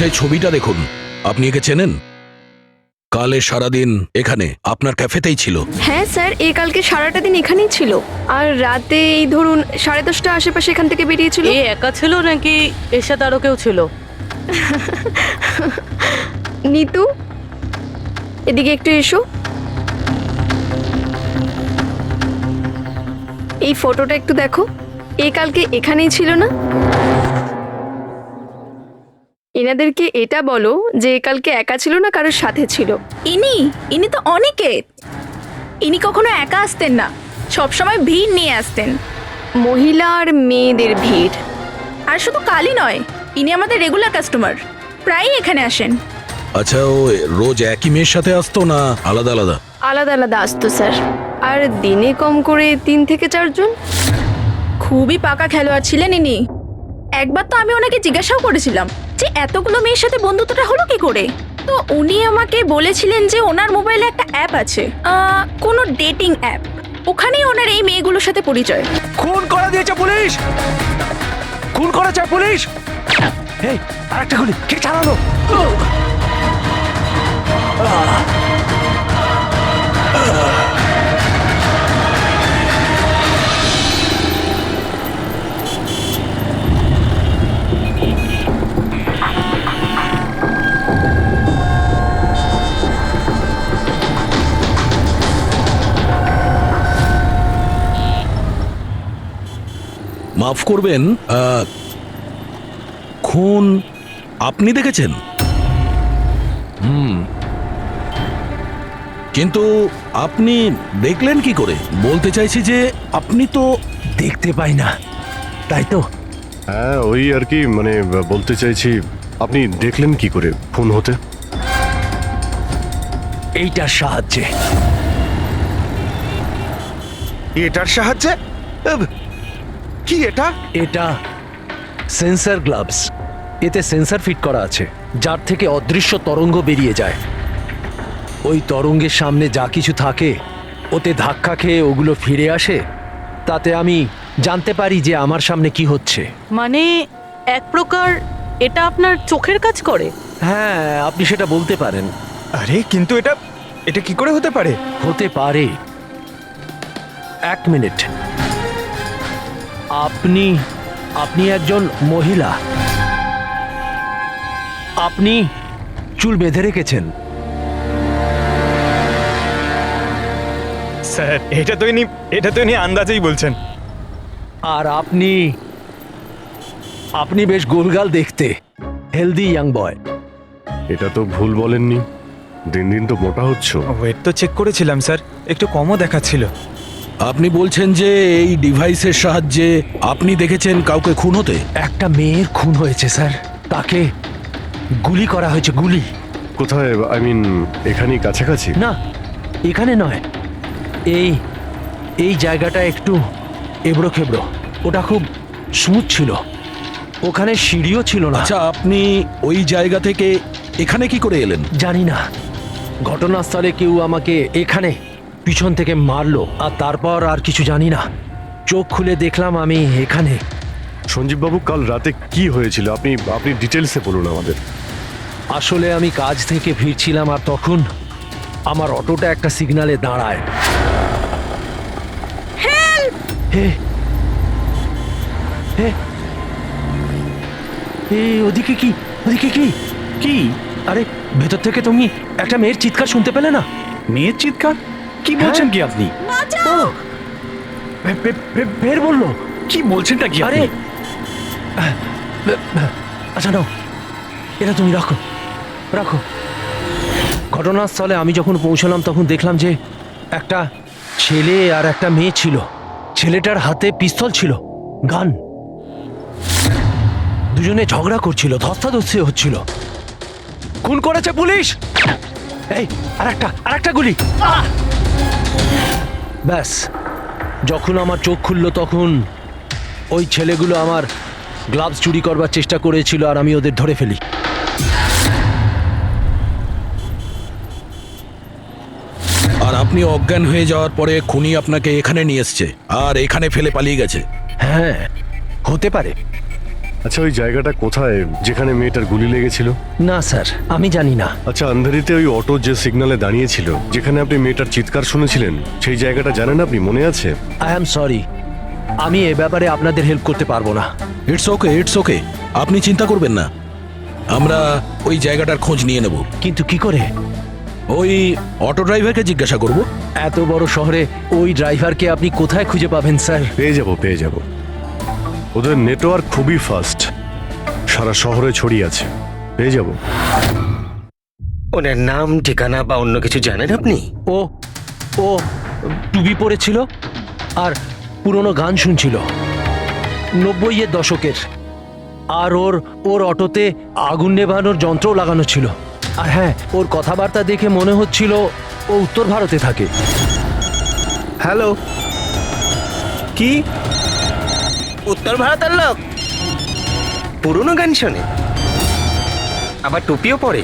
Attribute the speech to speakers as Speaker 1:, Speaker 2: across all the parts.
Speaker 1: এই ছবিটা দেখুন। আপনি একে চেনেন? কালে সারাদিন এখানে আপনার ক্যাফেতেই ছিল।
Speaker 2: হ্যাঁ স্যার, এই কালকে সারাটা দিন এখানেই ছিল। আর রাতে এই ধরুন 10:30 আশেপাশে এখান থেকে বেরিয়েছিল।
Speaker 3: এ একা ছিল নাকি এর সাথে আরো কেউ ছিল?
Speaker 2: নিতু, এদিকে একটু এসো। এই ফটোটা একটু দেখো। এই কালকে এখানেই ছিল না? এনাদেরকে এটা বলো যে এ কালকে একা ছিল না, কারোর সাথে ছিল।
Speaker 4: ইনি তো অনিকেত। ইনি কখনো একা আসতেন না, সবসময় ভিড় নিয়ে আসতেন।
Speaker 2: মহিলা আর মেয়েদের ভিড়।
Speaker 4: আর শুধু কালই নয়, ইনি আমাদের রেগুলার কাস্টমার, প্রায়ই এখানে আসেন।
Speaker 1: আচ্ছা, ও রোজ একই মেয়ের সাথে আসতো না আলাদা আলাদা?
Speaker 2: আলাদা আলাদা আসতো স্যার। আর দিনে কম করে 3 থেকে 4 জন।
Speaker 4: খুবই পাকা খেলোয়াড় ছিলেন ইনি। একবার তো আমি ওনাকে জিজ্ঞাসাও করেছিলাম যে এতগুলো মেয়ের সাথে বন্ধুত্বটা হলো কি করে। তো উনি আমাকে বলেছিলেন যে ওনার মোবাইলে একটা অ্যাপ আছে, কোনো ডেটিং অ্যাপ। ওখানেই ওনার এই মেয়েগুলোর সাথে পরিচয়।
Speaker 5: খুন করে দিয়েছে পুলিশ! খুন করেছে পুলিশ! এই আরেকটা গুলি কে চালালো?
Speaker 1: মাফ করবেন, খুন আপনি দেখেছেন? কিন্তু আপনি দেখলেন কি করে? বলতে চাইছি যে আপনি তো
Speaker 5: দেখতে পাই না, তাই তো?
Speaker 6: হ্যাঁ, ওই আর কি, মানে বলতে চাইছি আপনি দেখলেন কি করে খুন হতে?
Speaker 5: এইটার সাহায্যে।
Speaker 7: এটার সাহায্যে? কি এটা?
Speaker 5: এটা সেন্সর গ্লাভস। এতে সেন্সর ফিট করা আছে, যার থেকে অদৃশ্য তরঙ্গ বেরিয়ে যায়। ওই তরঙ্গের সামনে যা কিছু থাকে ওতে ধাক্কা খেয়ে ওগুলো ফিরে আসে। তাতে আমি জানতে পারি যে আমার সামনে কি হচ্ছে।
Speaker 3: মানে এক প্রকার এটা আপনার চোখের কাজ করে?
Speaker 5: হ্যাঁ, আপনি সেটা বলতে পারেন।
Speaker 7: আরে কিন্তু এটা কি করে হতে পারে?
Speaker 5: হতে পারে। এক মিনিট। আপনি একজন মহিলা। আপনি চুল বেঁধে রেখেছেন।
Speaker 7: স্যার, এটা তো ইনি আন্দাজেই বলছেন।
Speaker 5: আর আপনি বেশ গোলগাল দেখতে, হেলদি ইয়াং বয়।
Speaker 6: এটা তো ভুল বলেননি, দিন দিন তো মোটা হচ্ছ।
Speaker 7: ওয়েট তো চেক করেছিলাম স্যার, একটু কমও দেখাচ্ছিল।
Speaker 1: আপনি বলছেন যে এই ডিভাইসের সাহায্যে আপনি দেখেছেন কাউকে খুন হতে?
Speaker 5: একটা মেয়ের খুন হয়েছে স্যার, তাকে গুলি করা হয়েছে। গুলি?
Speaker 6: কোথায়? আই মিন এখানেই কাছাকাছি?
Speaker 5: না, এখানে নয়। এই জায়গাটা একটু এবড়ো খেবড়ো। ওটা খুব স্মুথ ছিল, ওখানে সিঁড়িও ছিল না।
Speaker 1: আচ্ছা, আপনি ওই জায়গা থেকে এখানে কি করে এলেন?
Speaker 5: জানি না, ঘটনাস্থলে কেউ আমাকে এখানে পিছন থেকে মারলো, আর তারপর আর কিছু জানি না। চোখ খুলে দেখলাম আমি এখানে।
Speaker 6: সঞ্জীব বাবু, কাল রাতে কি হয়েছিল আপনি ডিটেলসে বলুন আমাদের।
Speaker 5: আসলে আমি কাজ থেকে ফিরছিলাম, আর তখন আমার অটোটা একটা সিগনালে দাঁড়ায়। হে, হে, ওদিকে কি? ওদিকে কি? কি? আরে ভেতর থেকে তুমি একটা মেয়ের চিৎকার শুনতে পেলে না?
Speaker 8: মেয়ের চিৎকার? কি বলছেন কি আপনি?
Speaker 5: ও, বের বললো।
Speaker 8: কি বলছেনটা কি
Speaker 5: আরে
Speaker 8: আপনি?
Speaker 5: আচ্ছা নাও, এটা তুমি রাখো রাখো। ঘটনাস্থলে আমি যখন পৌঁছলাম তখন দেখলাম যে একটা ছেলে আর একটা মেয়ে ছিল। ছেলেটার হাতে পিস্তল ছিল, গান। দুজনে ঝগড়া করছিল, ধস্তাধস্তি হচ্ছিল। খুন করেছে পুলিশ! এই আরেকটা গুলি! ব্যাস, যখন আমার চোখ খুললো তখন ওই ছেলেগুলো আমার গ্লাভস চুরি করবার চেষ্টা করেছিল, আর আমি ওদের ধরে ফেলি।
Speaker 1: আর আপনি অজ্ঞান হয়ে যাওয়ার পরে খুনি আপনাকে এখানে নিয়ে এসছে আর এখানে ফেলে পালিয়ে গেছে?
Speaker 5: হ্যাঁ, হতে পারে।
Speaker 6: আচ্ছা ওই জায়গাটা কোথায় যেখানে মেয়েটার গুলি লেগেছিল?
Speaker 5: না স্যার, আমি জানি না।
Speaker 6: আচ্ছা আন্ধারিতে ওই অটো যে সিগন্যালে দাঁড়িয়েছিল, যেখানে আপনি মেয়েটার চিৎকার শুনেছিলেন, সেই জায়গাটা জানেন আপনি? মনে আছে?
Speaker 5: আই অ্যাম সরি, আমি এ ব্যাপারে আপনাদের হেল্প করতে পারবো না।
Speaker 1: ইটস ওকে, আপনি চিন্তা করবেন না, আমরা ওই জায়গাটার খোঁজ নিয়ে নেব।
Speaker 5: কিন্তু কি করে?
Speaker 1: ওই অটো ড্রাইভারকে জিজ্ঞাসা করব।
Speaker 5: এত বড় শহরে ওই ড্রাইভারকে আপনি কোথায় খুঁজে পাবেন স্যার?
Speaker 6: পেয়ে যাব। ওদের নেটওয়ার্ক খুবই ফাস্ট, সারা শহরে ছড়িয়ে আছে, পেয়ে যাব।
Speaker 9: ওনার নাম ঠিকানা বা অন্য কিছু জানেন আপনি?
Speaker 5: ও ও টুপি পরেছিল আর পুরনো গান শুনছিল 90-এর দশকের। আর ওর অটোতে আগুন নেভানোর যন্ত্রও লাগানো ছিল। আর হ্যাঁ, ওর কথাবার্তা দেখে মনে হচ্ছিল ও উত্তর ভারতে থাকে।
Speaker 9: হ্যালো, কি উত্তর ভারতের লোক? পুরনো গান শোনে, আবার টুপিও পরে,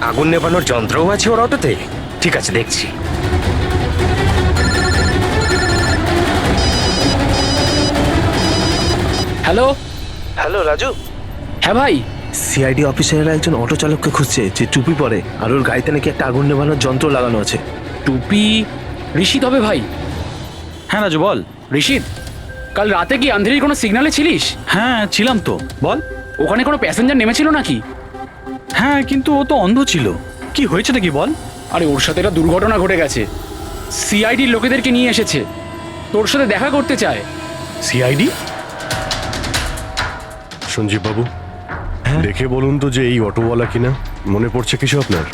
Speaker 9: আগুন নেভানোর যন্ত্রও আছে ওর অটোতে। ঠিক আছে, দেখছি।
Speaker 8: হ্যালো।
Speaker 10: হ্যালো রাজু,
Speaker 8: হ্যাঁ ভাই।
Speaker 10: সিআইডি অফিসারেরা একজন অটো চালককে খুঁজছে যে টুপি পরে আর ওর গাড়িতে নাকি একটা আগুন নেভানোর যন্ত্র লাগানো আছে।
Speaker 8: টুপি ঋষিত হবে ভাই। হ্যাঁ রাজু বল। ঋষিত, কাল রাতে কি আন্ধেরির কোনো সিগন্যালে ছিলিস?
Speaker 11: হ্যাঁ ছিলাম তো, বল।
Speaker 8: ওখানে কোনো প্যাসেঞ্জার নেমেছিল নাকি?
Speaker 11: হ্যাঁ কিন্তু ও তো অন্ধ ছিল, কি হয়েছে নাকি বল।
Speaker 8: আরে ওর সাথে একটা দুর্ঘটনা ঘটে গেছে, সিআইডির লোকেদেরকে নিয়ে এসেছে, তোর সাথে দেখা করতে চায়।
Speaker 11: সিআইডি?
Speaker 6: সঞ্জীব বাবু, দেখে বলুন তো যে এই অটোওয়ালা কিনা। মনে পড়ছে কিছু আপনার?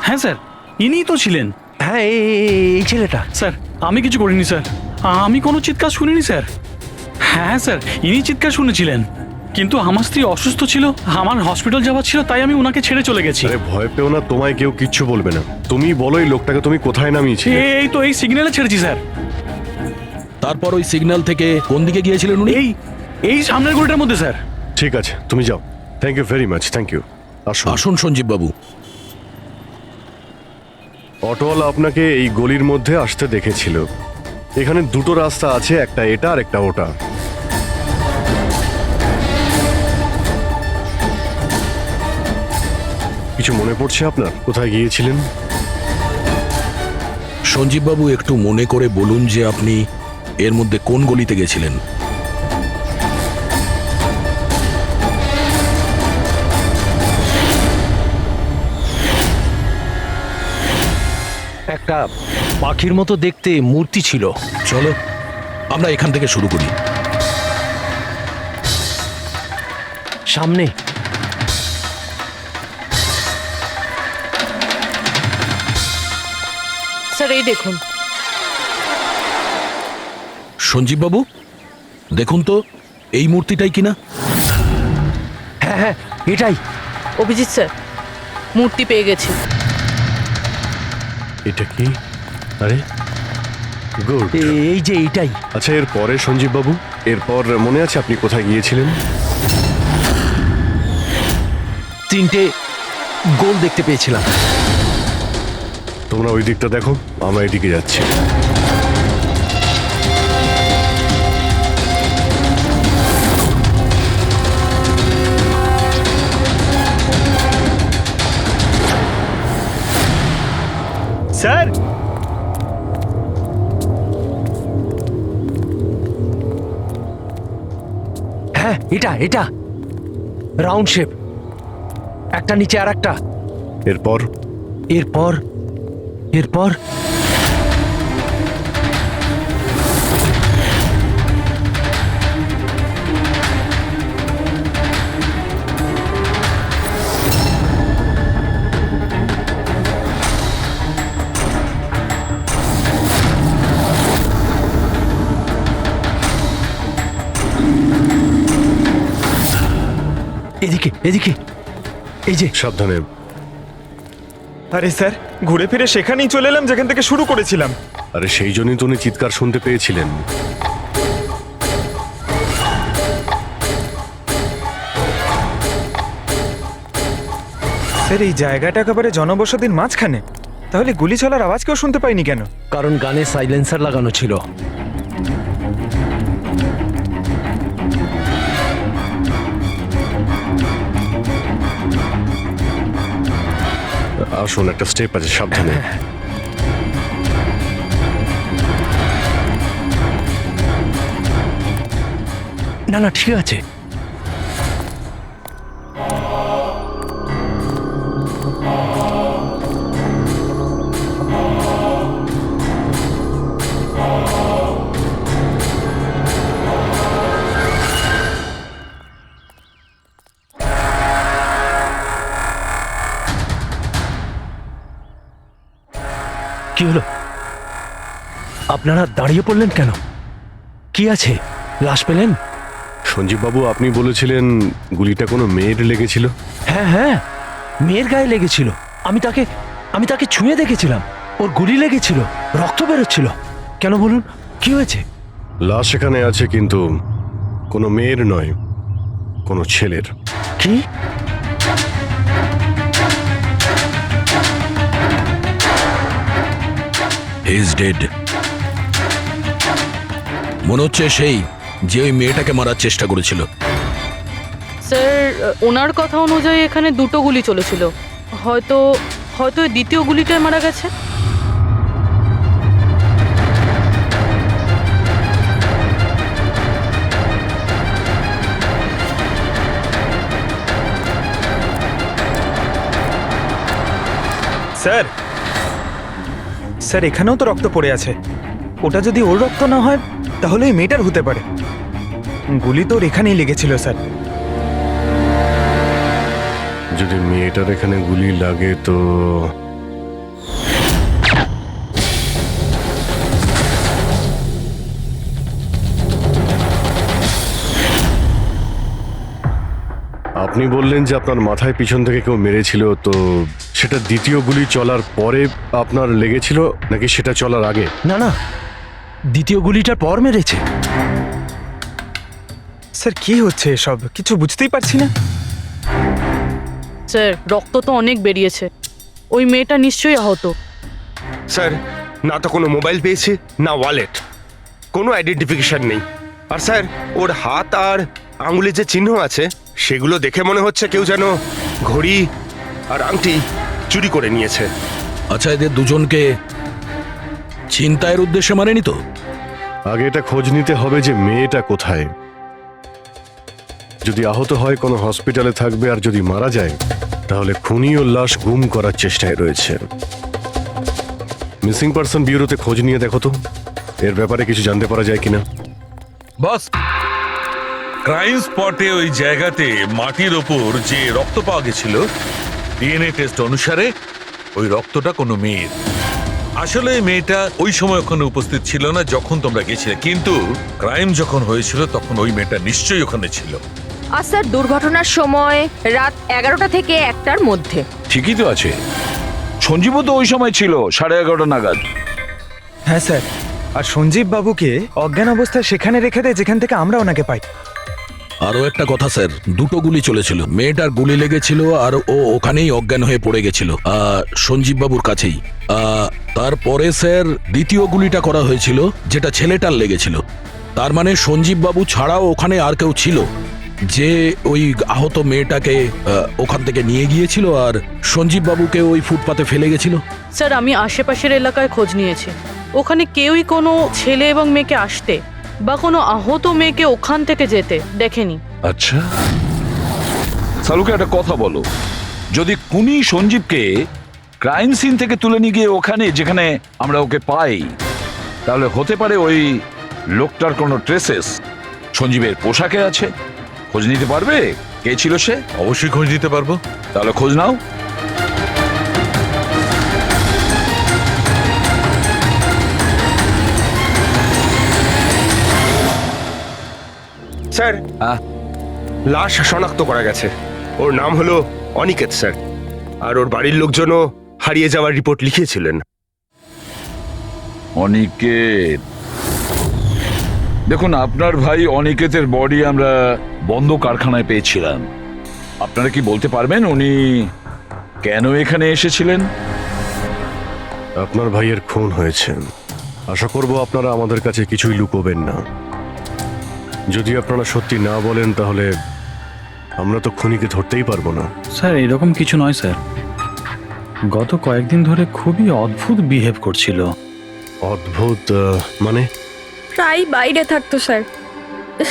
Speaker 11: হ্যাঁ স্যার, ইনিই তো ছিলেন।
Speaker 5: হ্যাঁ, এই ছেলেটা।
Speaker 11: স্যার আমি কিছু করিনি স্যার, আমি কোনো চিৎকার শুনিনি স্যার। হ্যাঁ স্যার, ইনি চিৎকার শুনেছিলেন, কিন্তু আমার স্ত্রী অসুস্থ ছিল, আমার হসপিটাল যাওয়ার ছিল, তাই আমি ওনাকে ছেড়ে চলে গেছি।
Speaker 6: আরে ভয় পেও না, তোমায় কেউ কিচ্ছু বলবে না। তুমি বলো এই লোকটাকে তুমি কোথায় নামিয়েছিলে?
Speaker 11: এই তো এই সিগন্যালে ছেড়েছি স্যার।
Speaker 1: তারপর ওই সিগন্যাল থেকে কোন দিকে গিয়েছিলেন উনি?
Speaker 11: এই সামনের গলিটার মধ্যে স্যার।
Speaker 6: ঠিক আছে, তুমি যাও। Thank you very much, thank you.
Speaker 1: আসুন সঞ্জীব বাবু।
Speaker 6: অটোওয়ালা আপনাকে এই গলির মধ্যে আসতে দেখেছিল। এখানে দুটো রাস্তা আছে, একটা এটা আর একটা ওটা। কিছু মনে পড়ছে আপনার কোথায় গিয়েছিলেন?
Speaker 1: সঞ্জীব বাবু, একটু মনে করে বলুন যে আপনি এর মধ্যে কোন গলিতে গেছিলেন?
Speaker 5: একটা পাখির মতো দেখতে মূর্তি ছিল।
Speaker 1: চলো আমরা এখান থেকে শুরু করি।
Speaker 5: সামনে
Speaker 3: স্যার এই দেখুন।
Speaker 1: সঞ্জীব বাবু দেখুন তো এই মূর্তিটাই কিনা।
Speaker 5: হ্যাঁ হ্যাঁ, এটাই।
Speaker 3: অভিজিৎ স্যার, মূর্তি পেয়ে গেছি।
Speaker 6: এটা কি? আরে গুড।
Speaker 5: এই যে এইটাই।
Speaker 6: আচ্ছা এর পরে সঞ্জীব বাবু, এরপর মনে আছে আপনি কোথায় গিয়েছিলেন?
Speaker 5: 3টে গোল দেখতে পেয়েছিলাম।
Speaker 6: তোমরা ওই দিকটা দেখো, আমরা এদিকে যাচ্ছি।
Speaker 7: স্যার,
Speaker 5: হ্যাঁ এটা রাউন্ড শেপ, একটা নিচে আর একটা।
Speaker 6: এরপর
Speaker 5: এরপর এরপর এদিকে এদিকে, এই যে।
Speaker 6: সাবধানে।
Speaker 7: আরে স্যার, ঘুরে ফিরে সেখানেই চলে এলাম যেখান থেকে শুরু করেছিলাম।
Speaker 6: আরে সেই জন্যই তো উনি চিৎকার শুনতে পেয়েছিলেন।
Speaker 7: স্যার, এই জায়গাটা একেবারে জনবসতির মাঝখানে, তাহলে গুলি চলার আওয়াজ কেউ শুনতে পাইনি কেন?
Speaker 5: কারণ গানে সাইলেন্সার লাগানো ছিল।
Speaker 6: আসুন, একটা স্টেপ আছে, সাবধানে।
Speaker 5: না না, ঠিক আছে। কি হলো? আপনারা দাঁড়িয়ে পড়লেন কেন? কি আছে? লাশ পেলেন?
Speaker 6: সঞ্জীব বাবু, আপনি বলেছিলেন গুলিটা কোনো মেয়ের লেগেছিল।
Speaker 5: হ্যাঁ হ্যাঁ, মেয়ের গায়ে লেগেছিল। আমি তাকে ছুঁয়ে দেখেছিলাম। ওর গুলি লেগেছিল, রক্ত বেরোচ্ছিল। কেন বলুন, কি হয়েছে?
Speaker 6: লাশ এখানে আছে, কিন্তু কোনো মেয়ের নয়, কোনো ছেলের।
Speaker 5: কি?
Speaker 1: Is dead. মনে হচ্ছে সেই যে ওই মেয়েটাকে মারার চেষ্টা করেছিল।
Speaker 3: স্যার, ওনার কথা অনুযায়ী এখানে দুটো গুলি চলেছিল। হয়তো হয়তো এই দ্বিতীয় গুলিটায় মারা গেছে।
Speaker 7: স্যার, স্যার এখানেও তো রক্ত পড়ে আছে। ওটা যদি ওর রক্ত না হয় তাহলে এই মেয়েটার হতে পারে। গুলি তো ওর এখানেই লেগেছিল স্যার।
Speaker 6: যদি মেয়েটার এখানে গুলি লাগে তো আপনি বললেন যে আপনার মাথায় পিছন থেকে কেউ মেরেছিল, তো সেটা দ্বিতীয় গুলি চলার পরে আপনার লেগেছিল নাকি সেটা চলার আগে?
Speaker 5: না না, দ্বিতীয় গুলিটার পর মেরেছে।
Speaker 7: স্যার কি হচ্ছে এসব? কিছু বুঝতেই পারছি না।
Speaker 3: স্যার, রক্ত তো অনেক বেরিয়েছে। ওই মেয়েটা নিশ্চয়ই আহত।
Speaker 9: স্যার, না তো কোনো মোবাইল পেয়েছে, না ওয়ালেট, কোনো আইডেন্টিফিকেশন নেই। আর স্যার, ওর হাত আর আঙুলে যে চিহ্ন আছে সেগুলো দেখে মনে হচ্ছে কেউ যেন ঘড়ি আর আংটি চুরি করে নিয়েছে।
Speaker 1: আচ্ছা, এদের দুজনকে ছিনতাইয়ের উদ্দেশ্যে মারেনি তো?
Speaker 6: আগে এটা খোঁজ নিতে হবে যে মেয়েটা কোথায়। যদি আহত হয় কোনো হসপিটালে থাকবে, আর যদি মারা যায় তাহলে খুনি ও লাশ গুম করার চেষ্টায় রয়েছে। মিসিং পারসন ব্যুরোতে খোঁজ নিয়ে দেখো তো এর ব্যাপারে কিছু জানতে পারা যায় কিনা।
Speaker 12: বস, ক্রাইম স্পটে ওই জায়গাতে মাটির ওপর যে রক্ত পাওয়া গেছিল, ডিএনএ টেস্ট অনুসারে ওই রক্তটা কোনো মেয়ের। আসলে এই মেয়েটা ওই সময় ওখানে উপস্থিত ছিল না যখন তোমরা গেছিলে, কিন্তু ক্রাইম যখন হয়েছিল তখন ওই মেয়েটা নিশ্চয়ই ওখানে ছিল।
Speaker 2: আর স্যার, দুর্ঘটনার সময় রাত 11টা থেকে 1টার মধ্যে।
Speaker 12: ঠিকই তো আছে, সঞ্জীবও তো ওই সময় ছিল 11:30 নাগাদ।
Speaker 7: হ্যাঁ স্যার, আর সঞ্জীব বাবুকে অজ্ঞান অবস্থায় সেখানে রেখে দেয় যেখান থেকে আমরা ওনাকে পাই।
Speaker 1: আরো একটা কথা স্যার, দুটো গুলি চলেছিল। মেয়েটার গুলি লেগেছিল আর ও ওখানেই অজ্ঞান হয়ে পড়ে গেছিল সঞ্জীব বাবুর কাছেই। তারপরে স্যার দ্বিতীয় গুলিটা করা হয়েছিল যেটা ছেলেটার লেগেছিল। তার মানে সঞ্জীব বাবু ছাড়াও ওখানে আর কেউ ছিল যে ওই আহত মেয়েটাকে ওখান থেকে নিয়ে গিয়েছিল আর সঞ্জীব বাবুকে ওই ফুটপাতে ফেলে গেছিল।
Speaker 3: স্যার, আমি আশেপাশের এলাকায় খোঁজ নিয়েছি। ওখানে কেউই কোনো ছেলে এবং মেয়েকে আসতে বা কোনো আহত মেয়েকে ওখান থেকে যেতে দেখেনি।
Speaker 12: আচ্ছা, সালুকে একটা কথা বলো, যদি খুনি সঞ্জীবকে ক্রাইম সিন থেকে তুলে নিয়ে গিয়ে ওখানে যেখানে আমরা ওকে পাই, তাহলে হতে পারে ওই লোকটার কোনো ট্রেসেস সঞ্জীবের পোশাকে আছে। খোঁজ নিতে পারবে কে ছিল সে? অবশ্যই খোঁজ নিতে পারবো। তাহলে খোঁজ নাও।
Speaker 9: স্যার, লাশ শনাক্ত করা গেছে। ওর নাম হলো অনিকেত স্যার, আর ওর বাড়ির লোকজনও হারিয়ে যাওয়ার রিপোর্ট লিখিয়েছিলেন।
Speaker 12: অনিকেত, দেখুন আপনার ভাই অনিকেতের বডি আমরা বন্ধ কারখানায় পেয়েছিলাম। আপনারা কি বলতে পারবেন উনি কেন এখানে এসেছিলেন?
Speaker 6: আপনার ভাইয়ের খুন হয়েছে, আশা করব আপনারা আমাদের কাছে কিছুই লুকোবেন না। যদি আপনারা সত্যি না বলেন তাহলে আমরা তো খুনিকে ধরতেই পারবো না।
Speaker 11: স্যার, এরকম কিছু নয় স্যার। গত কয়েকদিন ধরে খুবই অদ্ভুত বিহেভ করছিল।
Speaker 6: অদ্ভুত মানে?
Speaker 4: প্রায় বাইরে থাকতো স্যার,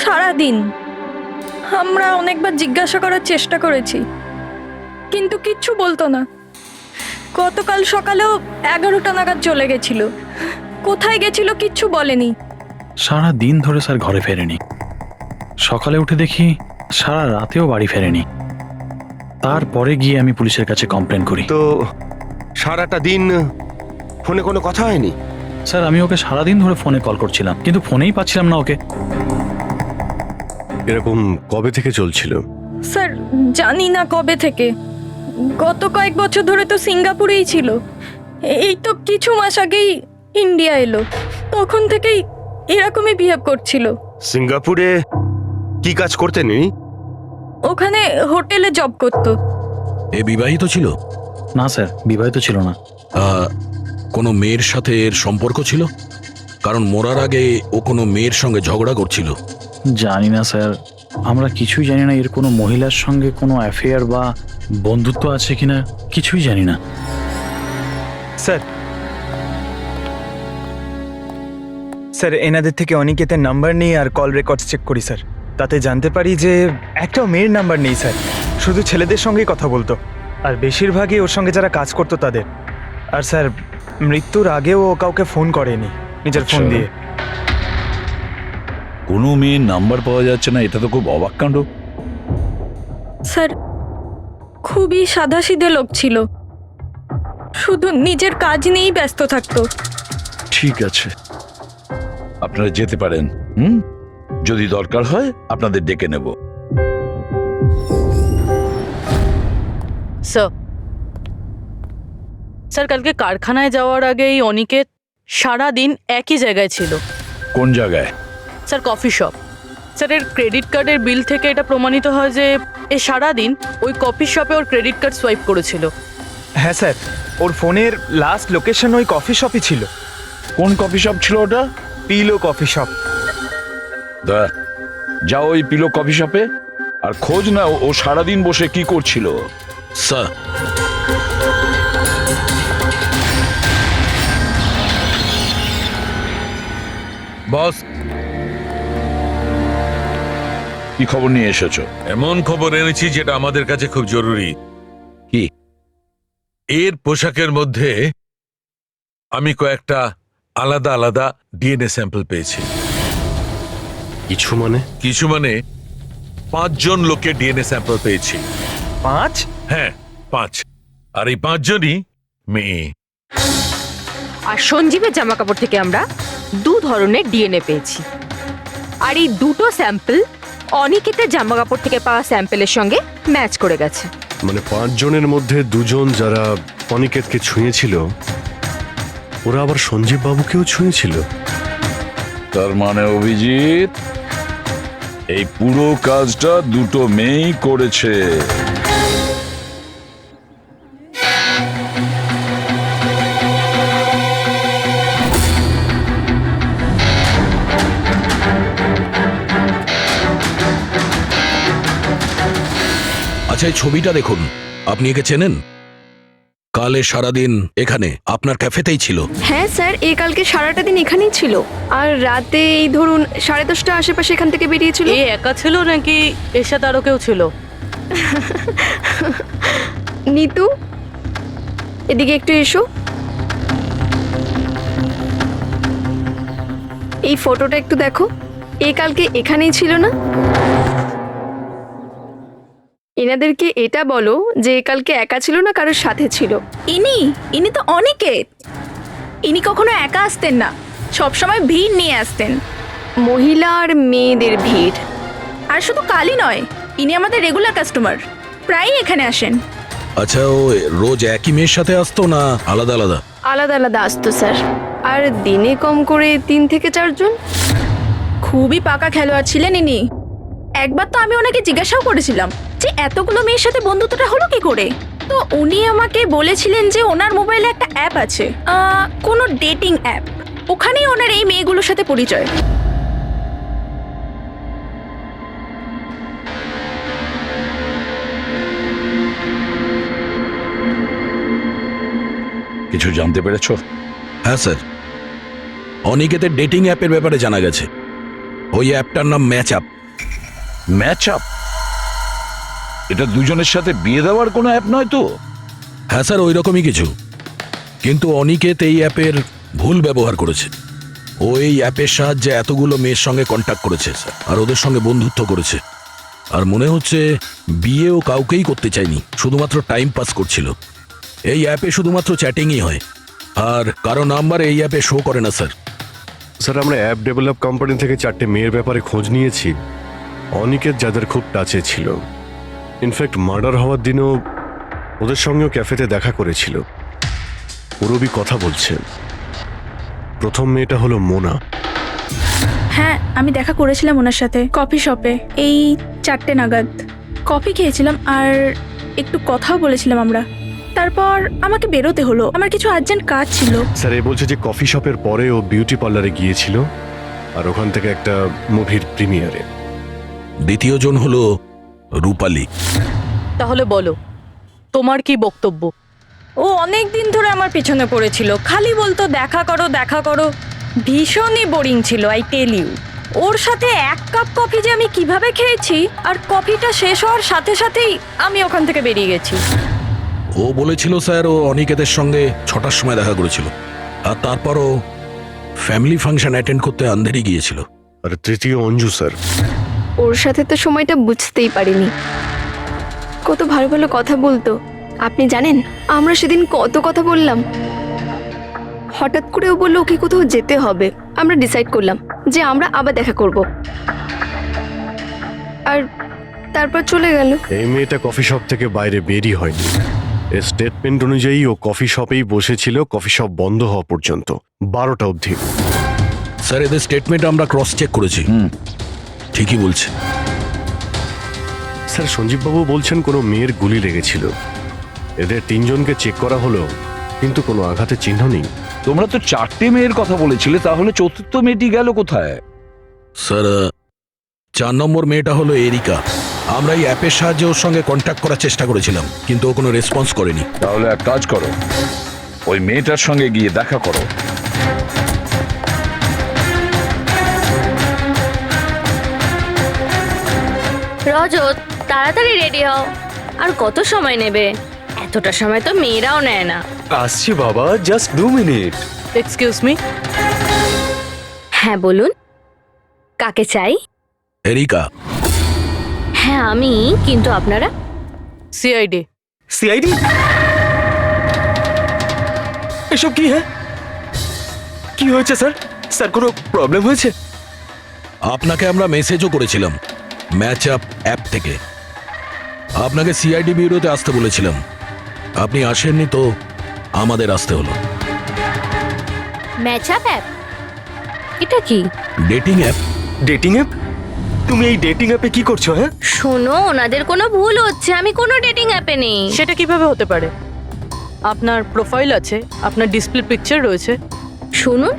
Speaker 4: সারাদিন। আমরা অনেকবার জিজ্ঞাসা করার চেষ্টা করেছি, কিন্তু কিচ্ছু বলতো না। গতকাল সকালেও 11টা নাগাদ চলে গেছিল। কোথায় গেছিল কিচ্ছু বলেনি।
Speaker 11: সারা দিন ধরে স্যার ঘরে ফেরেনি। সকালে উঠে দেখি সারা রাতেও বাড়ি ফেরেনি। তারপরে গিয়ে আমি পুলিশের কাছে কমপ্লেন করি।
Speaker 9: তো সারাটা দিন ফোনে কোনো কথা হয়নি?
Speaker 11: স্যার আমি ওকে সারাদিন ধরে ফোনে কল করছিলাম, কিন্তু ফোনেই পাচ্ছিলাম না ওকে।
Speaker 6: এরকম কবে থেকে চলছিল?
Speaker 4: স্যার জানি না কবে থেকে। গত কয়েক বছর ধরে তো সিঙ্গাপুরেই ছিল। এই তো কিছু মাস আগেই ইন্ডিয়া এলো, তখন থেকেই এরকমই বিহেভ করছিল।
Speaker 9: সিঙ্গাপুরে কি কাজ করতেন ইনি?
Speaker 4: ওখানে হোটেলে জব করতো।
Speaker 1: এ বিবাহিত ছিল?
Speaker 11: না স্যার, বিবাহিত ছিল না।
Speaker 1: কোনো মেয়ের সাথে এর সম্পর্ক ছিল? কারণ মরার আগে ও কোনো মেয়ের সঙ্গে ঝগড়া করছিল।
Speaker 11: জানি না স্যার, আমরা কিছুই জানি না এর কোনো মহিলার সঙ্গে কোনো অ্যাফেয়ার বা বন্ধুত্ব আছে কিনা, কিছুই জানি না।
Speaker 7: স্যার স্যার এনাদের থেকে অনিকেতের নাম্বার নিয়ে আর কল রেকর্ডস চেক করি স্যার। তাতে জানতে পারি যে একটাও মেয়ের নাম্বার নেই স্যার, শুধু ছেলেদের সঙ্গেই কথা বলতো, আর বেশিরভাগই ওর সঙ্গে যারা কাজ করতো তাদের। আর স্যার মৃত্যুর আগেও ও কাউকে ফোন করেনি নিজের ফোন দিয়ে।
Speaker 12: কোনো মেয়ের নাম্বার পাওয়া যাচ্ছে না, এটা তো খুব অবাক কাণ্ড।
Speaker 4: স্যার খুবই সাদাসিধে লোক ছিল, শুধু নিজের কাজ নিয়েই ব্যস্ত থাকতো।
Speaker 12: ঠিক আছে, আপনারা যেতে পারেন। যদি দরকার হয় আপনাদের ডেকে নেব।
Speaker 3: স্যার কালকে কারখানায় যাওয়ার আগে এই অনিকেত সারাদিন একই জায়গায় ছিল।
Speaker 12: কোন জায়গায়?
Speaker 3: Sir coffee shop. স্যার এর ক্রেডিট কার্ডের বিল থেকে এটা প্রমাণিত হয় যে এ সারাদিন ওই কফি শপে ওর ক্রেডিট কার্ড সোয়াইপ করেছিল।
Speaker 7: হ্যাঁ স্যার, ওর ফোনের লাস্ট লোকেশন ওই কফি শপই ছিল।
Speaker 12: কোন কফি শপ ছিল ওটা?
Speaker 7: Pillow coffee shop.
Speaker 12: যাও ওই পিলো কফি শপে আর খোঁজ না ও সারাদিন বসে কি করছিল।
Speaker 1: স্যার
Speaker 13: বস,
Speaker 12: কি খবর নিয়ে এসেছো?
Speaker 13: এমন খবর এনেছি যেটা আমাদের কাছে খুব জরুরি।
Speaker 12: কি?
Speaker 13: এর পোশাকের মধ্যে আমি কয়েকটা আলাদা আলাদা ডিএনএ স্যাম্পল পেয়েছি।
Speaker 6: কিছু মানে?
Speaker 13: 5 জন লোকের ডিএনএ স্যাম্পল পেয়েছি।
Speaker 7: 5?
Speaker 13: হ্যাঁ 5, আর এই 5 জনই মেয়ে।
Speaker 14: আর সঞ্জীবের জামা কাপড় থেকে আমরা 2 ধরনের ডিএনএ পেয়েছি, আর এই দুটো স্যাম্পল অনিকেতের জামা কাপড় থেকে পাওয়া স্যাম্পলের সঙ্গে ম্যাচ করে গেছে।
Speaker 6: মানে 5 জনের মধ্যে 2 জন যারা অনিকেতকে ছুঁয়েছিল, ওরা আবার সঞ্জীব বাবুকেও ছুঁয়েছিল।
Speaker 12: তার মানে অভিজিৎ, এই পুরো কাজটা দুটো মেয়েই করেছে।
Speaker 1: আচ্ছা এই ছবিটা দেখুন, আপনি একে চেনেন? কালে সারাদিন এখানে আপনার ক্যাফেতেই ছিল।
Speaker 2: হ্যাঁ স্যার, এ কালকে সারাটা দিন এখানেই ছিল, আর রাতে এই ধরুন 10:30 আশেপাশে এখান থেকে বেরিয়েছিল।
Speaker 3: এ একা ছিল নাকি এর সাথে আরো কেউ ছিল?
Speaker 2: নিতু, এদিকে একটু এসো। এই ফটোটা একটু দেখো, এ কালকে এখানেই ছিল না? এনাদেরকে এটা বলো যে এ কালকে একা ছিল না, কারোর সাথে ছিল।
Speaker 4: ইনি তো অনিকেত। ইনি কখনো একা আসতেন না, সবসময় ভিড় নিয়ে আসতেন।
Speaker 2: মহিলা আর মেয়েদের ভিড়।
Speaker 4: আর শুধু কালই নয়, ইনি আমাদের রেগুলার কাস্টমার, প্রায়ই এখানে আসেন।
Speaker 1: আচ্ছা ও রোজ একই মেয়ের সাথে আসতো না আলাদা আলাদা?
Speaker 2: আলাদা আলাদা আসতো স্যার, আর দিনে কম করে 3 থেকে 4 জন।
Speaker 4: খুবই পাকা খেলোয়াড় ছিলেন ইনি। একবার তো আমি ওনাকে জিজ্ঞাসাও করেছিলাম যে এতগুলো মেয়ের সাথে বন্ধুত্বটা হলো কি করে। তো উনি আমাকে বলেছিলেন যে ওনার মোবাইলে একটা অ্যাপ আছে, কোনো ডেটিং অ্যাপ, ওখানেই ওনার এই মেয়েগুলোর সাথে পরিচয়।
Speaker 12: কিছু জানতে পেরেছো?
Speaker 1: হ্যাঁ স্যার, অনিকেতের ডেটিং অ্যাপের ব্যাপারে জানা গেছে। ওই অ্যাপটার নাম ম্যাচ আপ।
Speaker 12: Match up? এটা দুজনের সাথে বিয়ে দেওয়ার কোনো অ্যাপ নয় তো?
Speaker 1: হ্যাঁ স্যার, ওই রকমই কিছু। কিন্তু অনিকেত এই অ্যাপের ভুল ব্যবহার করেছে। ও এই অ্যাপের সাহায্যে এতগুলো মেয়ের সঙ্গে কন্ট্যাক্ট করেছে স্যার, আর ওদের সঙ্গে বন্ধুত্ব করেছে। আর মনে হচ্ছে বিয়েও কাউকেই করতে চায়নি, শুধুমাত্র টাইম পাস করছিল। এই অ্যাপে শুধুমাত্র চ্যাটিংই হয়, আর কারো নাম্বার এই অ্যাপে শো করে না স্যার।
Speaker 6: স্যার, আমরা অ্যাপ ডেভেলপ কোম্পানি থেকে 4টে মেয়ের ব্যাপারে খোঁজ নিয়েছি। অনিকেত যাদের খুব টাচে ছিল, ইনফ্যাক্ট মার্ডার হওয়ার দিনও ওদের সঙ্গেও ক্যাফেতে দেখা করেছিল। পুরবি কথা বলছে। প্রথম মেয়েটা হলো মোনা।
Speaker 4: হ্যাঁ, আমি দেখা করেছিলাম ওনার সাথে কফি শপে এই 4টে নাগাদ। কফি খেয়েছিলাম আর একটু কথাও বলেছিলাম আমরা। তারপর আমাকে বেরোতে হলো, আমার কিছু আর্জেন্ট কাজ ছিল।
Speaker 6: স্যার, এ বলছে যে কফি শপের পরে ও বিউটি পার্লারে গিয়েছিল, আর ওখান থেকে একটা মুভির প্রিমিয়ারে।
Speaker 1: দ্বিতীয় জন হলো রূপালী।
Speaker 3: তাহলে বলো, তোমার কি বক্তব্য?
Speaker 15: ও অনেক দিন ধরে আমার পিছনে পড়েছিল, খালি বলতো দেখা করো দেখা করো। ভীষণই বোরিং ছিল, আই টেল ইউ। ওর সাথে 1 কাপ কফি যে আমি কিভাবে খেয়েছি, আর কফিটা শেষ হওয়ার সাথে সাথেই আমি ওখান থেকে বেরিয়ে গেছি।
Speaker 1: ও বলেছিল স্যার ও অনিকেতের সঙ্গে 6টার সময় দেখা করেছিল, আর তারপরও ফ্যামিলি ফাংশন অ্যাটেন্ড করতে আন্ধেরি গিয়েছিল।
Speaker 6: আর তৃতীয় অঞ্জু স্যার।
Speaker 2: ওর সাথে তো সময়টা বুঝতেই পারিনি। কত ভালো ভালো কথা বলতো, আপনি জানেন আমরা সেদিন কত কথা বললাম। হঠাৎ করে ও বললো ওকে কোথাও যেতে হবে। আমরা ডিসাইড করলাম যে আমরা আবার দেখা করব, আর তারপর চলে গেল।
Speaker 6: এই মেয়েটা কফি শপ থেকে বাইরে বেরিয়ে হয়নি। এর স্টেটমেন্ট অনুযায়ী ও কফি শপেই বসেছিল কফি শপ বন্ধ হওয়া পর্যন্ত, 12টা অবধি।
Speaker 1: স্যার, এদের স্টেটমেন্ট আমরা ক্রস চেক করেছি, ঠিকই বলছে।
Speaker 6: স্যার, সঞ্জীববাবু বলছেন কোনো মেয়ের গুলি লেগেছিল। এদের 3জনকে চেক করা হলো, কিন্তু কোনো আঘাতের চিহ্ন নেই।
Speaker 12: তোমরা তো 4টে মেয়ের কথা বলেছিলে, তাহলে চতুর্থ মেয়েটি গেল কোথায়?
Speaker 1: স্যার, 4 নম্বর মেয়েটা হলো এরিকা। আমরা এই অ্যাপের সাহায্যে ওর সঙ্গে কন্ট্যাক্ট করার চেষ্টা করেছিলাম, কিন্তু ও কোনো রেসপন্স করেনি।
Speaker 12: তাহলে এক কাজ করো, ওই মেয়েটার সঙ্গে গিয়ে দেখা করো।
Speaker 14: রজত, তাড়াতাড়ি রেডি হও। আর কত সময় নেবে? এতটা সময় তো মেয়েরাও নেয় না।
Speaker 5: আসছি বাবা, জাস্ট 2 মিনিট।
Speaker 3: Excuse me.
Speaker 14: হ্যাঁ বলুন, কাকে চাই?
Speaker 1: এরিকা।
Speaker 14: হ্যাঁ আমি, কিন্তু আপনারা?
Speaker 3: সিআইডি।
Speaker 5: সিআইডি? এসব কি? হ্যাঁ, কি হয়েছে স্যার? স্যার, কোনো প্রবলেম হয়েছে?
Speaker 1: আপনাকে আমরা মেসেজও করেছিলাম ম্যাচ আপ অ্যাপ থেকে। আপনাকে সিআইডি ব্যুরোতে আসতে বলেছিলাম, আপনি আসেননি, তো আমাদের আসতে হলো।
Speaker 14: Match up app? এটা কি?
Speaker 1: Dating app.
Speaker 5: Dating app? তুমি এই ডেটিং অ্যাপে কি করছো? হ্যাঁ
Speaker 14: শোনো, ওনাদের কোনো ভুল হচ্ছে, আমি কোনো ডেটিং অ্যাপে নেই।
Speaker 3: সেটা কিভাবে হতে পারে? আপনার প্রোফাইল আছে, আপনার ডিসপ্লে পিকচার রয়েছে।
Speaker 14: শুনুন,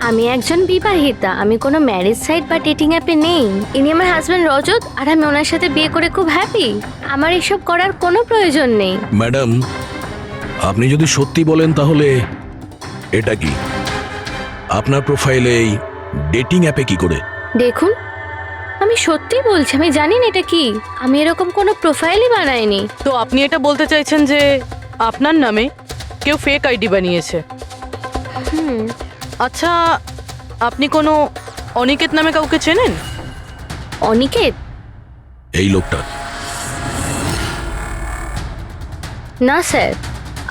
Speaker 14: আমি একজন বিবাহিতা, আমি কোনো ম্যারেজ সাইট বা ডেটিং অ্যাপে নেই। ইনি আমার হাজব্যান্ড রজত, আর আমি ওনার সাথে বিয়ে করে খুব হ্যাপি। আমার এসব করার কোনো প্রয়োজন নেই।
Speaker 1: ম্যাডাম, আপনি যদি সত্যি বলেন তাহলে এটা কি? আপনার প্রোফাইলে এই ডেটিং অ্যাপে কি করে?
Speaker 14: দেখুন, আমি সত্যি বলছি, আমি জানি না এটা কি। আমি এরকম কোনো প্রোফাইলই বানাইনি।
Speaker 3: তো আপনি এটা বলতে চাইছেন যে আপনার নামে কেউ ফেক আইডি বানিয়েছে? আচ্ছা, আপনি কোনো অনিকেত নামে কাউকে চেনেন?
Speaker 14: অনিকেত?
Speaker 1: এই লোকটা?
Speaker 14: না স্যার,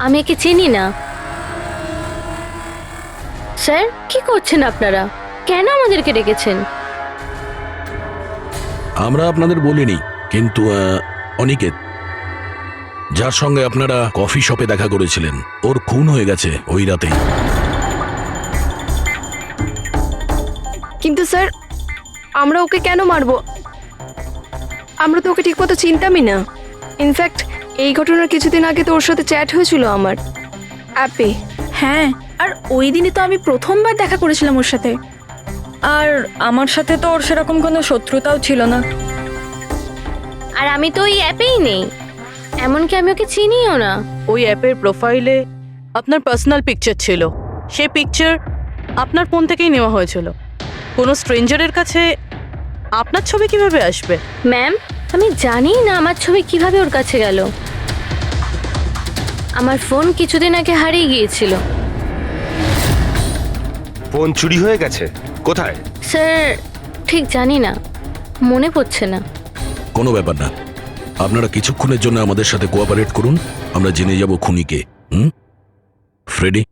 Speaker 14: আমি একে চিনি না। স্যার, কি করছেন আপনারা? কেন আমাদেরকে ডেকেছেন?
Speaker 1: আমরা আপনাদের বলিনি, কিন্তু অনিকেত, যার সঙ্গে আপনারা কফি শপে দেখা করেছিলেন, ওর খুন হয়ে গেছে ওই রাতেই।
Speaker 2: কিন্তু স্যার, আমরা ওকে কেন মারবো? আমরা তো ওকে ঠিকমতো চিনতামই না। ইনফ্যাক্ট এই ঘটনার কিছুদিন আগে তো ওর সাথে চ্যাট হয়েছিল আমার অ্যাপে।
Speaker 4: হ্যাঁ, আর ওই দিনই তো আমি প্রথমবার দেখা করেছিলাম ওর সাথে।
Speaker 15: আর আমার সাথে তো ওর সেরকম কোনো শত্রুতাও ছিল না।
Speaker 14: আর আমি তো ওই অ্যাপেই নেই, এমনকি আমি ওকে চিনিও না।
Speaker 3: ওই অ্যাপের প্রোফাইলে আপনার পার্সোনাল পিকচার ছিল। সেই পিকচার আপনার ফোন থেকেই নেওয়া হয়েছিল। কোনো স্ট্রেঞ্জারের কাছে আপনার ছবি কিভাবে আসবে?
Speaker 16: ম্যাম, আমি জানি না আমার ছবি কিভাবে ওর কাছে গেল। আমার ফোন কিছুদিন আগে হারিয়ে গিয়েছিল।
Speaker 9: ফোন চুরি হয়ে গেছে? কোথায়?
Speaker 16: স্যার, ঠিক জানি না, মনে পড়ছে না।
Speaker 1: কোনো ব্যাপার না, আপনারা কিছুক্ষণের জন্য আমাদের সাথে কোঅপারেট করুন, আমরা জেনে যাব খুনিকে। ফ্রেডি,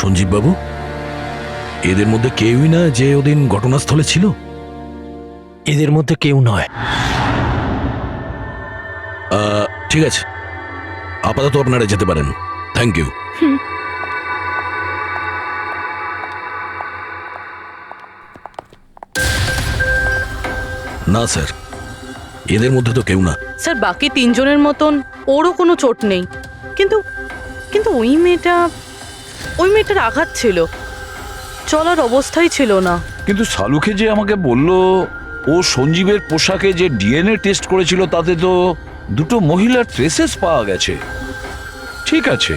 Speaker 1: সঞ্জীব বাবু, এদের মধ্যে কেউই না যে ওদিন ঘটনাস্থলে ছিল?
Speaker 5: এদের মধ্যে কেউ নয়।
Speaker 1: ঠিক আছে, আপাতত আপনারা যেতে পারেন। Thank you. না স্যার, এদের মধ্যে তো কেউ না।
Speaker 3: স্যার, বাকি তিনজনের মতন ওরও কোনো চোট নেই, কিন্তু কিন্তু ওই মেয়েটার আঘাত ছিল, চলার অবস্থাই ছিল না।
Speaker 12: কিন্তু শালুকে যে আমাকে বলল ও সঞ্জীবের পোশাকে যে ডিএনএ টেস্ট করেছিল তাতে তো দুটো মহিলার ট্রেসেস পাওয়া গেছে। ঠিক আছে,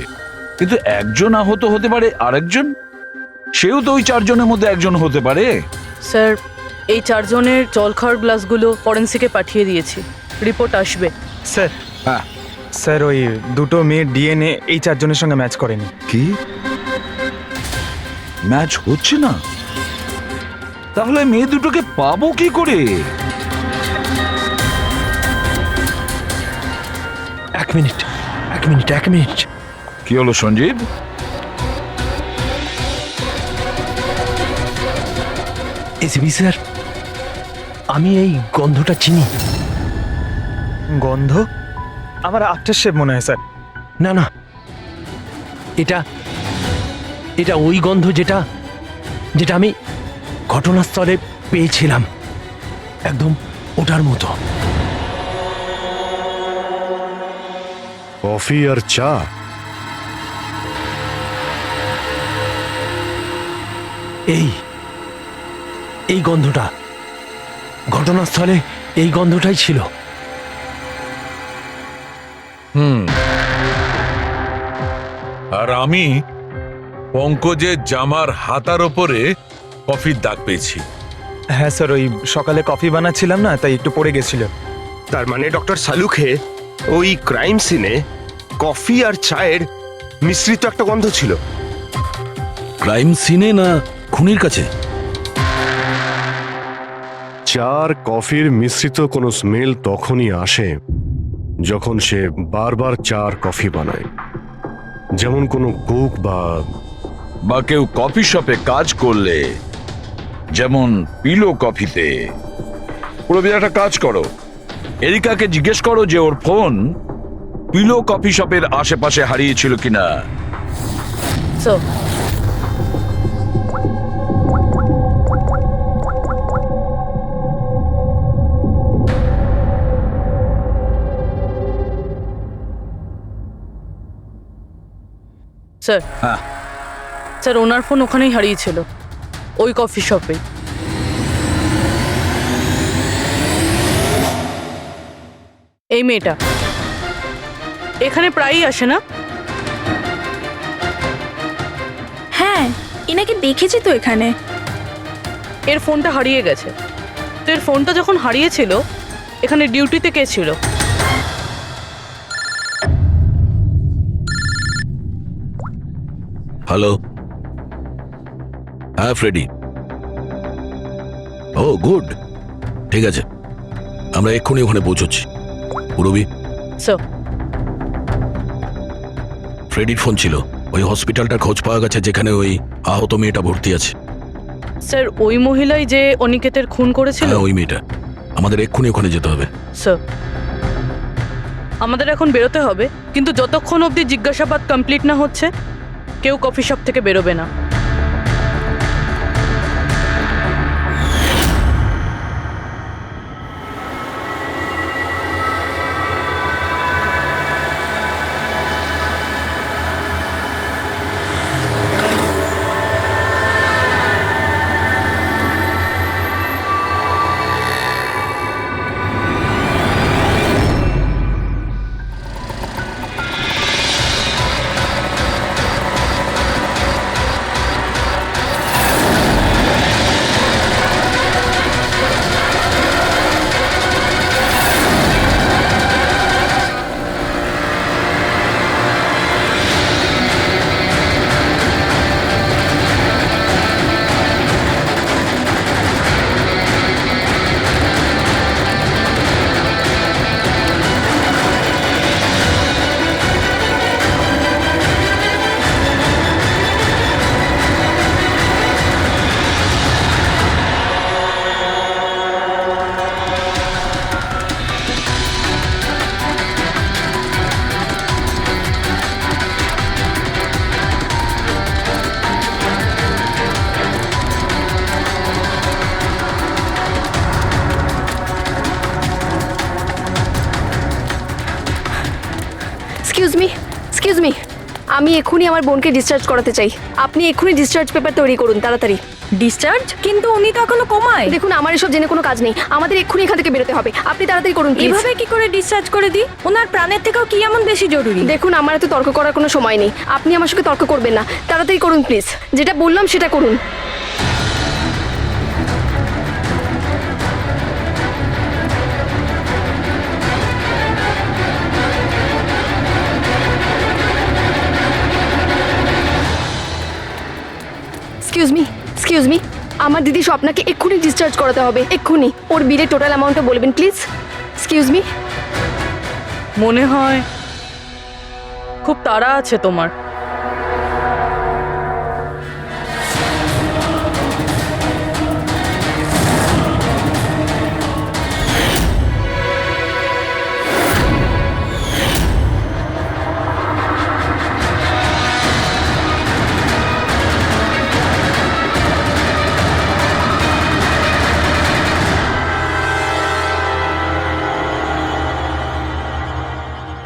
Speaker 12: কিন্তু একজন আহত হতে পারে, আরেকজন সেও তো ওই চারজনের মধ্যে একজন হতে পারে।
Speaker 3: স্যার, এই চারজনের জল খাওয়ার গ্লাসগুলো ফরেন্সিকে পাঠিয়ে দিয়েছি, রিপোর্ট আসবে।
Speaker 7: স্যার,
Speaker 12: হ্যাঁ
Speaker 7: স্যার, ওই দুটো মেয়ের ডিএনএ এই চারজনের সঙ্গে ম্যাচ করেনি।
Speaker 12: কি ম্যাচ হচ্ছে না? তাহলে মেয়ে দুটোকে পাবো কি করে?
Speaker 5: এক মিনিট।
Speaker 12: কি হলো সঞ্জীব?
Speaker 5: এসিবি স্যার, আমি এই গন্ধটা চিনি।
Speaker 7: গন্ধ? আমার আফটার শেভ মনে হয় স্যার।
Speaker 5: না না, এটা ওই গন্ধ যেটা আমি ঘটনাস্থলে পেয়েছিলাম, একদম ওটার মতো।
Speaker 6: কফি আর চা?
Speaker 5: এই গন্ধটা ঘটনাস্থলে, এই গন্ধটাই ছিল।
Speaker 13: আর আমি পঙ্কজের জামার হাতার ওপরে কফির দাগ পেয়েছি।
Speaker 7: হ্যাঁ স্যার, ওই সকালে কফি বানাচ্ছিলাম না, তাই একটু পড়ে গেছিল।
Speaker 9: তার মানে ডক্টর সালুখে ওই ক্রাইম সিনে কফি আর চায়ের মিশ্রিত একটা গন্ধ ছিল।
Speaker 1: ক্রাইম সিনে না খুনির কাছে?
Speaker 6: চা আর কফির মিশ্রিত কোনো স্মেল তখনই আসে যখন সে বারবার চা আর কফি বানায়, যেমন কোনো কুক
Speaker 12: বা কেউ কফি শপে কাজ করলে, যেমন পিলো কফিতে। পুরো একটা কাজ করো, এরিকাকে জিজ্ঞেস করো যে ওর ফোন পিলো কফি শপের আশেপাশে হারিয়েছিল কিনা।
Speaker 3: স্যার, স্যার, ওনার ফোন ওখানেই হারিয়েছিল, ওই কফি শপে। এই মেয়েটা এখানে প্রায়ই আসে না?
Speaker 4: হ্যাঁ, এনাকে দেখেছি তো এখানে।
Speaker 3: এর ফোনটা হারিয়ে গেছে। তো এর ফোনটা যখন হারিয়েছিল এখানে ডিউটিতে কে ছিল?
Speaker 1: হ্যালো, হ্যাঁ ফ্রেডি। ও গুড, ঠিক আছে, আমরা এক্ষুনি ওখানে পৌঁছচ্ছি। পুরবি,
Speaker 3: স্যার।
Speaker 1: ফ্রেডির ফোন ছিল। ওই হসপিটালটার খোঁজ পাওয়া গেছে যেখানে ওই আহত মেয়েটা ভর্তি আছে।
Speaker 3: স্যার, ওই মহিলাই যে অনিকেতের খুন করেছিল?
Speaker 1: হ্যাঁ, ওই মেয়েটা। আমাদের এক্ষুনি ওখানে যেতে হবে।
Speaker 3: স্যার, আমাদের এখন বেরোতে হবে, কিন্তু যতক্ষণ অবধি জিজ্ঞাসাবাদ কমপ্লিট না হচ্ছে কেউ কফি শপ থেকে বেরোবে না।
Speaker 2: এক্সকিউজ মি, আমি এক্ষুনি আমার বোনকে ডিসচার্জ করাতে চাই। আপনি এক্ষুনি ডিসচার্জ পেপার তৈরি করুন, তাড়াতাড়ি।
Speaker 15: ডিসচার্জ? কিন্তু উনি তো এখনো কোমায়।
Speaker 2: দেখুন, আমার এসব জেনে কোনো কাজ নেই, আমাদের এক্ষুনি এখান থেকে বেরোতে হবে। আপনি তাড়াতাড়ি করুন please।
Speaker 15: এভাবে কি করে ডিসচার্জ করে দিই? ওনার প্রাণের থেকেও কি এমন বেশি জরুরি?
Speaker 2: দেখুন, আমার এত তর্ক করার কোনো সময় নেই, আপনি আমার সঙ্গে তর্ক করবেন না। তাড়াতাড়ি করুন প্লিজ, যেটা বললাম সেটা করুন। এক্সকিউজ মি, আমার দিদি স্বপ্নাকে এক্ষুনি ডিসচার্জ করাতে হবে, এক্ষুনি। ওর বিলের টোটাল অ্যামাউন্টটা বলবেন প্লিজ। Excuse me.
Speaker 3: মনে হয় খুব তাড়া আছে তোমার।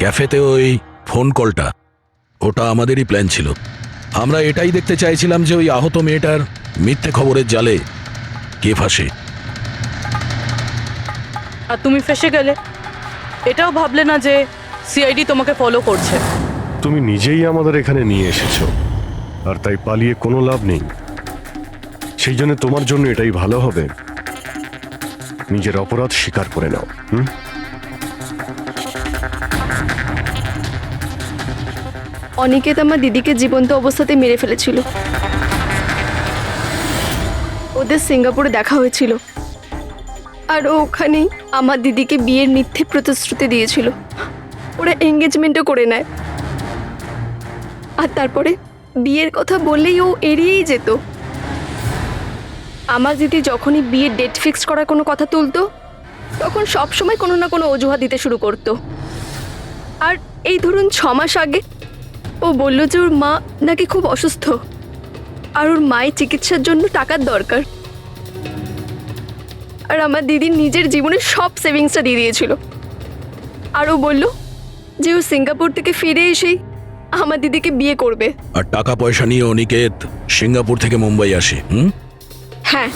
Speaker 1: ক্যাফেতে ওই ফোন কলটা, ওটা আমাদেরই প্ল্যান ছিল। আমরা এটাই দেখতে চাইছিলাম যে ওই আহত মেয়েটার মিথ্যে খবরের জালে কে ফাঁসে।
Speaker 3: আর তুমি ফেসে গেলে, এটাও ভাবলে না যে সিআইডি তোমাকে ফলো করছে।
Speaker 6: তুমি নিজেই আমাদের এখানে নিয়ে এসেছো, আর তাই পালিয়ে কোনো লাভ নেই। সেই জন্য তোমার জন্য এটাই ভালো হবে, নিজের অপরাধ স্বীকার করে নাও।
Speaker 2: অনিকেত আমার দিদিকে জীবন্ত অবস্থাতে মেরে ফেলেছিল। ওদের সিঙ্গাপুরে দেখা হয়েছিল, আর ওখানেই আমার দিদিকে বিয়ের মিথ্যে প্রতিশ্রুতি দিয়েছিল। ওরা এঙ্গেজমেন্টও করে নেয়, আর তারপরে বিয়ের কথা বললেই ও এড়িয়েই যেত। আমার দিদি যখনই বিয়ের ডেট ফিক্সড করার কোনো কথা তুলতো, তখন সবসময় কোনো না কোনো অজুহাত দিতে শুরু করতো। আর এই ধরুন 6 মাস আগে ও বলল যে ওর মা নাকি খুব অসুস্থ, আর ওর মায়ের চিকিৎসার জন্য টাকার দরকার। আর আমার দিদি নিজের জীবনের সব সেভিংসটা দিয়ে দিয়েছিল। আর ও বলল যে ও সিঙ্গাপুর থেকে ফিরে এসেই আমার দিদিকে বিয়ে করবে।
Speaker 1: আর টাকা পয়সা নিয়ে অনিকেত সিঙ্গাপুর থেকে মুম্বাই আসে।
Speaker 2: হ্যাঁ,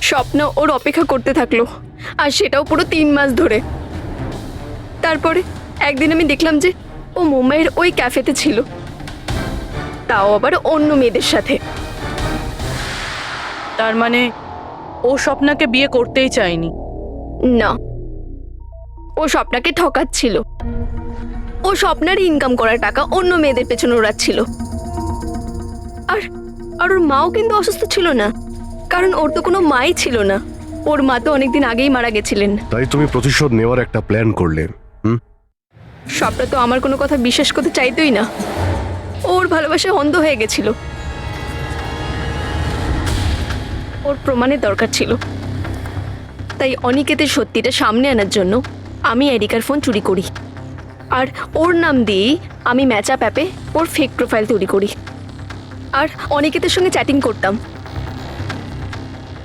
Speaker 2: স্বপ্ন ওর অপেক্ষা করতে থাকলো, আর সেটাও পুরো 3 মাস ধরে। তারপরে একদিন আমি দেখলাম যে ও মুম্বাইয়ের ওই ক্যাফেতে ছিল, তাও আবার অন্য মেয়েদের সাথে।
Speaker 3: তার মানে ও স্বপ্নাকে বিয়ে করতেই চায়নি।
Speaker 2: না, ও স্বপ্নাকে ঠকাচ্ছিল। ও স্বপ্নার ইনকাম করা টাকা অন্য মেয়েদের পেছনে ওড়াচ্ছিল। আর আর ওর মাও কিন্তু অসুস্থ ছিল না, কারণ ওর তো কোনো মাই ছিল না। ওর মা তো অনেকদিন আগেই মারা গেছিলেন।
Speaker 6: তাই তুমি প্রতিশোধ নেওয়ার একটা প্ল্যান করলে।
Speaker 2: স্বপ্না তো আমার কোনো কথা বিশ্বাস করতে চাইতোই না। ওর ভালোবাসায় অন্ধ হয়ে গেছিল। ওর প্রমাণের দরকার ছিল। তাই অনিকেতের সত্যিটা সামনে আনার জন্য আমি এরিকার ফোন চুরি করি, আর ওর নাম দিয়েই আমি ম্যাচআপ অ্যাপে ওর ফেক প্রোফাইল তৈরি করি, আর অনিকেতের সঙ্গে চ্যাটিং করতাম।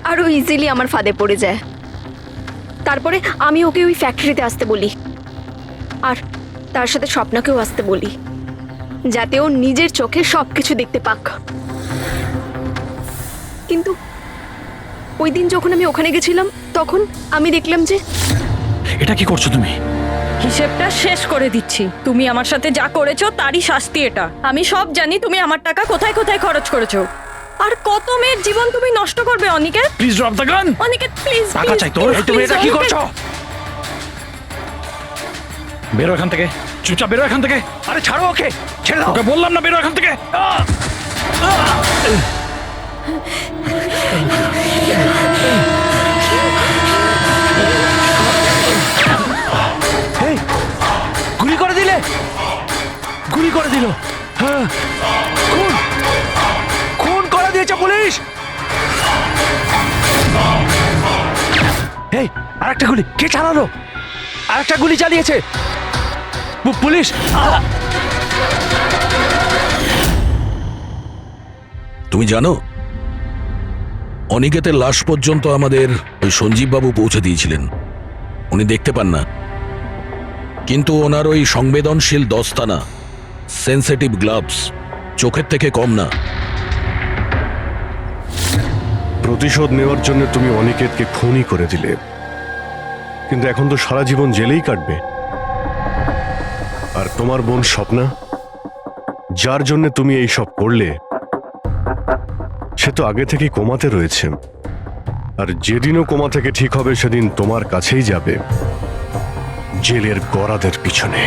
Speaker 2: আর ও ইজিলি আমার ফাঁদে পড়ে যায়। তারপরে আমি ওকে ওই ফ্যাক্টরিতে আসতে বলি, আর তার সাথে স্বপ্নাকেও আসতে বলি, যাতে ও নিজের চোখে সব কিছু দেখতে পাক। কিন্তু ওই দিন যখন আমি ওখানে গেছিলাম, তখন আমি দেখলাম যে
Speaker 11: এটা কি করছো তুমি?
Speaker 15: হিসেবটা শেষ করে দিচ্ছি। তুমি আমার সাথে যা করেছো তারই শাস্তি এটা। আমি সব জানি তুমি আমার টাকা কোথায় কোথায় খরচ করেছো, আর কত মেয়ের জীবন তুমি নষ্ট করবে Aniket.
Speaker 11: Please drop the gun.
Speaker 15: Aniket please,
Speaker 11: টাকা চাই তোর। তুমি এটা কি করছো? বেরো এখান থেকে, চুপচাপ বেরো এখান থেকে।
Speaker 5: আরে ছাড়ো ওকে, ছেড়ে দাও।
Speaker 11: ওকে বললাম না বেরো এখান থেকে।
Speaker 5: এই, গুলি করে দিলে, গুলি করে দিল। হ্যাঁ, খুন খুন করে দিয়েছে পুলিশ। এই, আরেকটা গুলি কে চালালো? আরেকটা গুলি চালিয়েছে পুলিশ।
Speaker 1: তুমি জানো, অনিকেতের লাশ পর্যন্ত আমাদের ওই সঞ্জীব বাবু পৌঁছে দিয়েছিলেন। উনি দেখতে পান না, কিন্তু ওনার ওই সংবেদনশীল দস্তানা, সেন্সিটিভ গ্লাভস চোখের থেকে কম না।
Speaker 6: প্রতিশোধ নেওয়ার জন্য তুমি অনিকেতকে খুনই করে দিলে, কিন্তু এখন তো সারা জীবন জেলেই কাটবে। আর তোমার বোন স্বপ্না, যার জন্য তুমি এই সব করলে, সে তো আগে থেকেই কোমাতে রয়েছে। আর যেদিনও কোমা থেকে ঠিক হবে, সেদিন তোমার কাছেই যাবে, জেলের গরাদের পিছনে।